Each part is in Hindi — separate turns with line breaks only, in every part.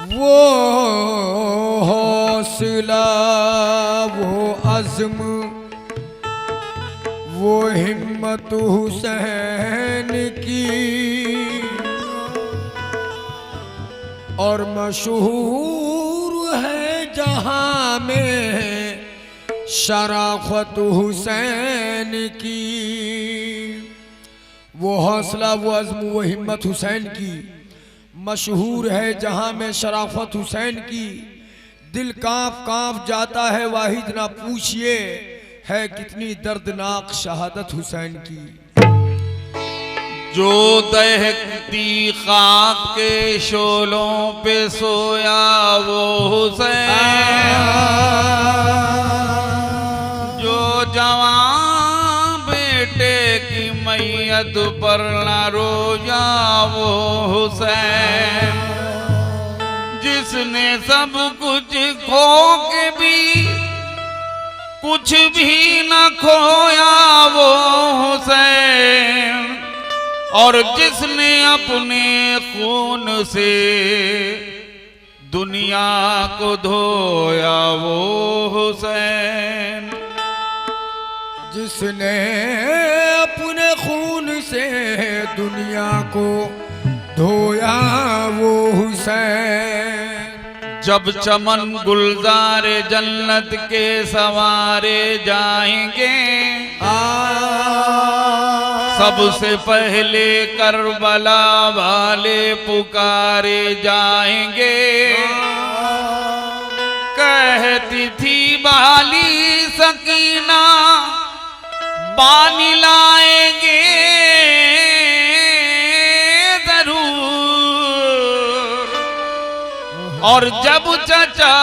वो हौसला, वो अज़्म, वो हिम्मत हुसैन की, और मशहूर है जहां में शराफत हुसैन की। वो हौसला, वो अज़्म, वो हिम्मत हुसैन की, मशहूर है जहां में शराफत हुसैन की। दिल कांप कांप जाता है वाहिद ना पूछिए, है कितनी दर्दनाक शहादत हुसैन की।
जो दहकती खाक के शोलों पे सोया वो हुसैन, जो जवान बेटे की मैयत पर न रोया वो हुसैन, जिसने सब कुछ खो के भी कुछ भी न खोया वो हुसैन, और जिसने अपने खून से दुनिया को धोया वो हुसैन,
जिसने अपने खून से दुनिया को धोया वो हुसैन।
जब चमन गुलजार जन्नत के सवारे जाएंगे, सबसे पहले करबला वाले पुकारे जाएंगे। कहती थी बाली सकीना पानी लाएंगे जरूर, और जब चचा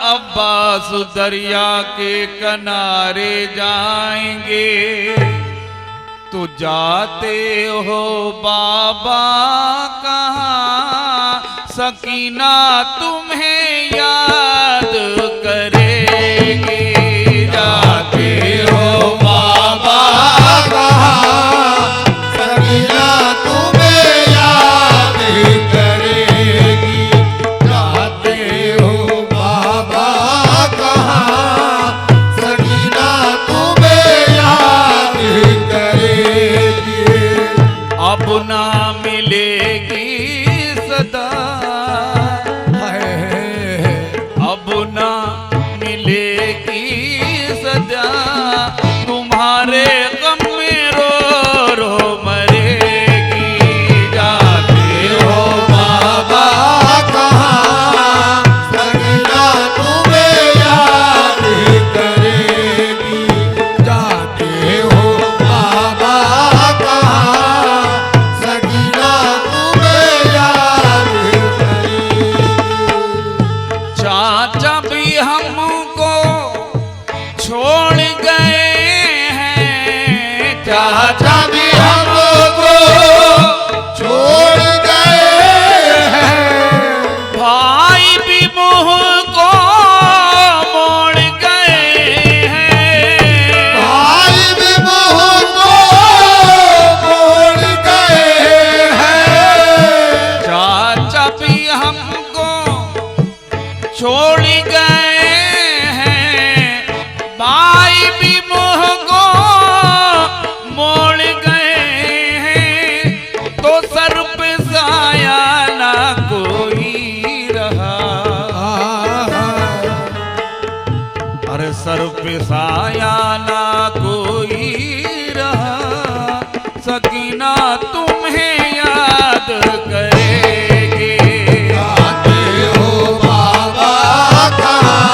अब्बास दरिया के किनारे जाएंगे, तो जाते हो बाबा कहाँ, सकीना तुम्हें याद करेगी। जाते हो बाबा कहाँ,
सकीना तुम्हें याद करेगी। जाते हो बाबा कहाँ, सकीना तुम्हें याद करेगी।
अब ना मिलेगी सदा, अब ना मिलेगी सदा, तुम्हारे गम में रो रो मरेगी। जाते हो
बाबा कहाँ, सकीना तुम्हें याद करेगी। जाते हो बाबा कहाँ, सकीना तुम्हें याद करेगी।
चाचा भी हमको छोड़ गए हैं, चाचा भी हमको
छोड़ गए हैं।
भाई भी मुँह को मोड़ गए हैं,
भाई भी मुँह को मोड़ गए हैं।
चाचा भी हमको छोड़ गए हैं, भाई भी मुँह को मोड़ गए हैं, तो सर पे साया ना कोई रहा। अरे सर पे साया ना कोई रहा, सकीना तुम्हें याद करेगी।
जाते हो बाबा कहाँ,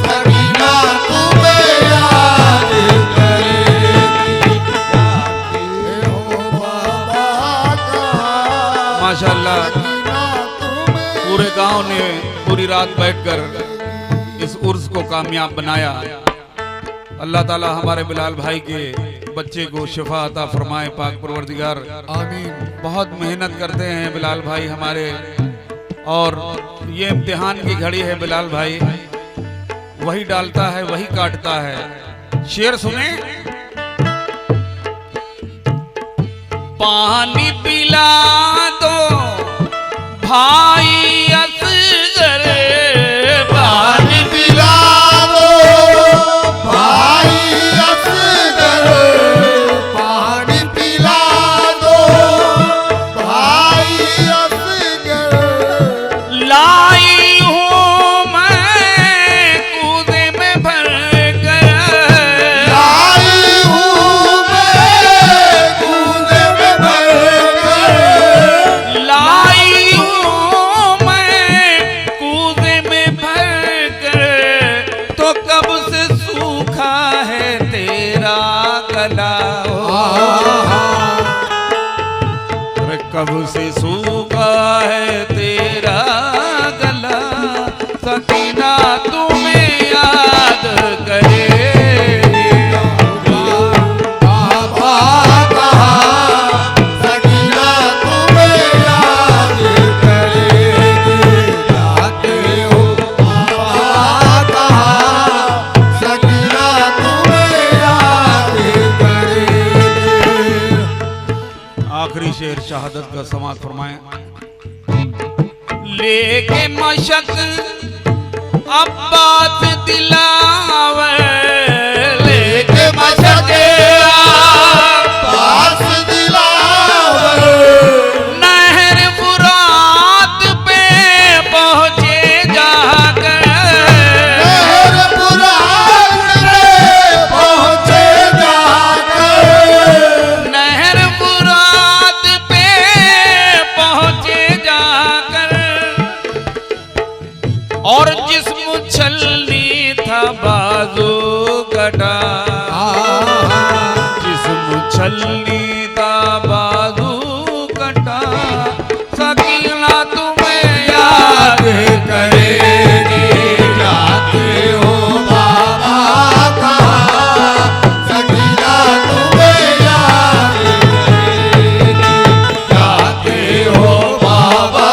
सकीना तुम्हें याद करेगी। जाते हो बाबा कहाँ,
माशाअल्लाह
सकीना तुम्हें
पूरे गांव ने पूरी रात बैठकर इस उर्स को कामयाब बनाया। अल्लाह ताला हमारे बिलाल भाई के बच्चे को शिफा अता फरमाए पाक परवरदिगार।
आमीन।
बहुत मेहनत करते हैं बिलाल भाई हमारे, और ये इम्तिहान की घड़ी है बिलाल भाई, वही डालता है वही काटता है। शेर सुने, पानी पिला दो भाई कब से सूखा है तेरा गला, सकीना तुम्हें याद करे।
आखिरी शेर शहादत का समाज फरमाएं। लेके मशक अब्बास दिलावे, लेके मशक अब्बास दिलावे, नहर फुरात पे पहुंचे जाकर, नहर फुरात पे पहुंचे जाकर, नहर फुरात पे पहुंचे जाकर, और जिस्म छलनी था बाजू कटा, जिस्म छलनी था बाजू कटा, सकीना तुम्हें याद करेगी, जाते हो बाबा कहाँ, सकीना तुम्हें याद करेगी, जाते हो बाबा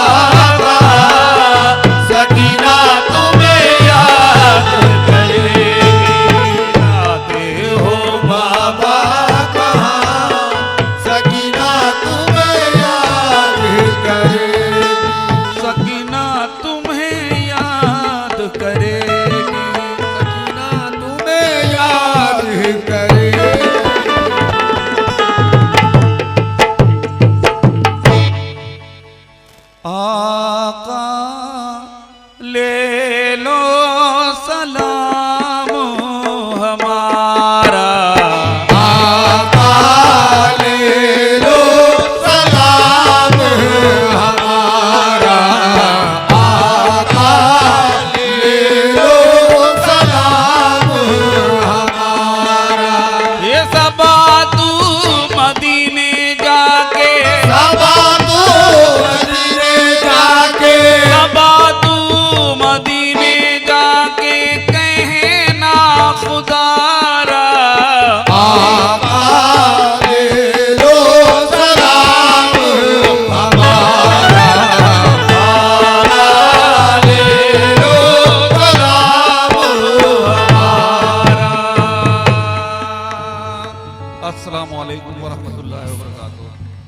कहाँ, सकीना तुम्हें याद करेगी, जाते हो बाबा कहाँ, सकीना तुम्हें याद करेगी, सकीना तुम्हें याद करेगी, सकीना तुम्हें याद करेगी। आका ले लो सलाम,